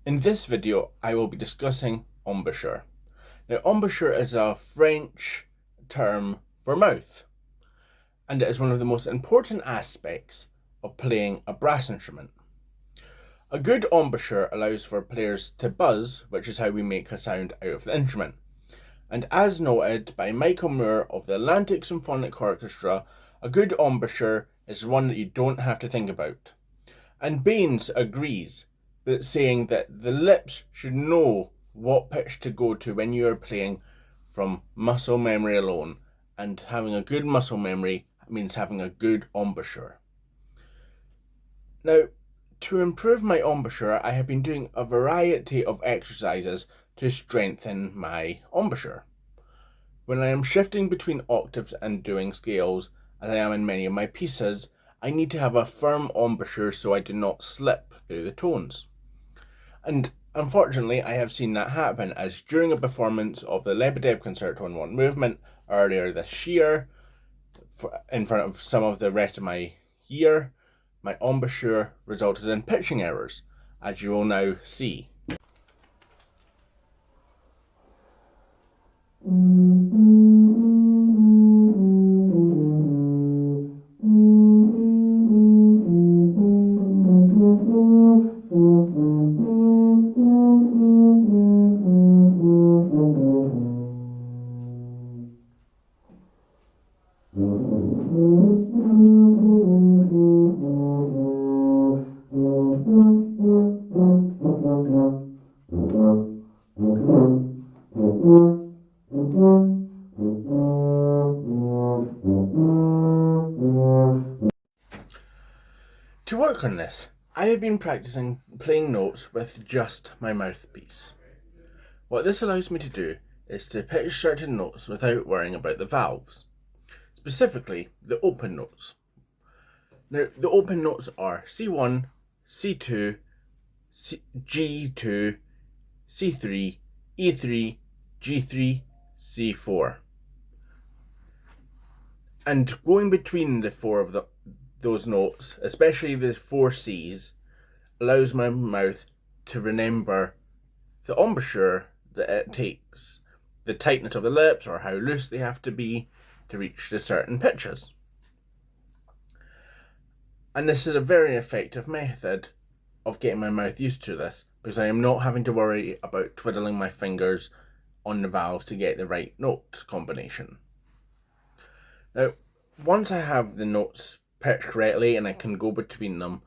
In this video, I will be discussing embouchure. Now, embouchure is a French term for mouth, and it is one of the most important aspects of playing a brass instrument. A good embouchure allows for players to buzz, which is how we make a sound out of the instrument. And as noted by Michael Moore of the Atlantic Symphonic Orchestra, a good embouchure is one that you don't have to think about. And Baines agrees, saying that the lips should know what pitch to go to when you are playing from muscle memory alone, and having a good muscle memory means having a good embouchure. Now, to improve my embouchure, I have been doing a variety of exercises to strengthen my embouchure. When I am shifting between octaves and doing scales, as I am in many of my pieces, I need to have a firm embouchure so I do not slip through the tones. And unfortunately, I have seen that happen, as during a performance of the Lebedev Concerto in One Movement earlier this year, in front of some of the rest of my year, my embouchure resulted in pitching errors, as you will now see. To work on this, I have been practicing playing notes with just my mouthpiece. What this allows me to do is to pitch certain notes without worrying about the valves, specifically the open notes. Now, the open notes are C1, C2, G2, C3, E3, G3, C4. And going between the four of those notes, especially the four C's, allows my mouth to remember the embouchure that it takes, the tightness of the lips or how loose they have to be to reach the certain pitches. And this is a very effective method of getting my mouth used to this, because I am not having to worry about twiddling my fingers on the valve to get the right note combination. Now, once I have the notes pitched correctly and I can go between them,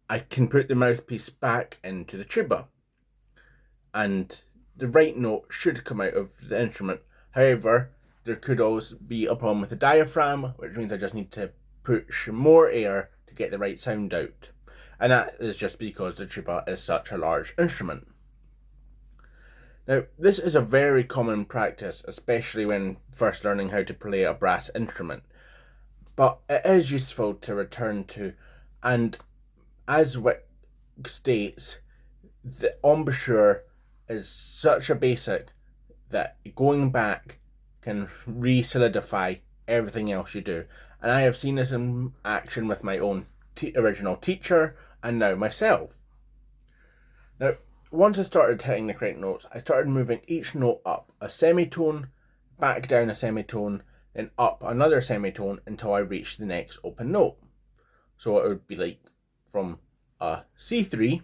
I can put the mouthpiece back into the tuba, and the right note should come out of the instrument. However, there could always be a problem with the diaphragm, which means I just need to push more air to get the right sound out. And that is just because the tuba is such a large instrument. Now, this is a very common practice, especially when first learning how to play a brass instrument. But it is useful to return to, and as Wick states, the embouchure is such a basic that going back can re-solidify everything else you do. And I have seen this in action with my own original teacher and now myself. Now, once I started hitting the correct notes, I started moving each note up a semitone, back down a semitone, then up another semitone until I reached the next open note. So it would be like from a C3,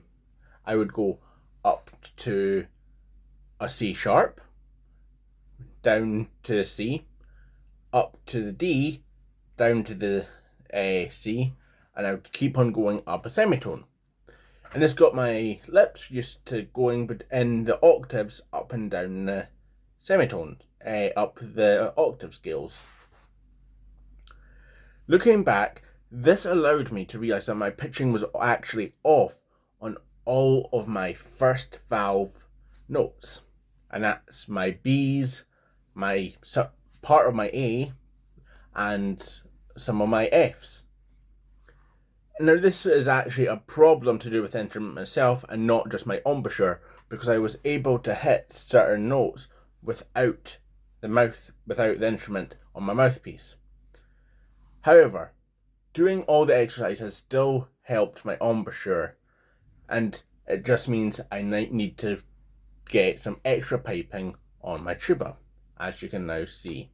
I would go up to a C sharp, down to the C, up to the D, down to the C, and I would keep on going up a semitone. And this got my lips used to going in the octaves up and down the semitones, up the octave scales. Looking back, this allowed me to realise that my pitching was actually off on all of my first valve notes. And that's my B's, my part of my A, and some of my F's. Now, this is actually a problem to do with the instrument myself and not just my embouchure, because I was able to hit certain notes without the instrument on my mouthpiece. However, doing all the exercises still helped my embouchure, and It just means I need to get some extra piping on my tuba, as you can now see.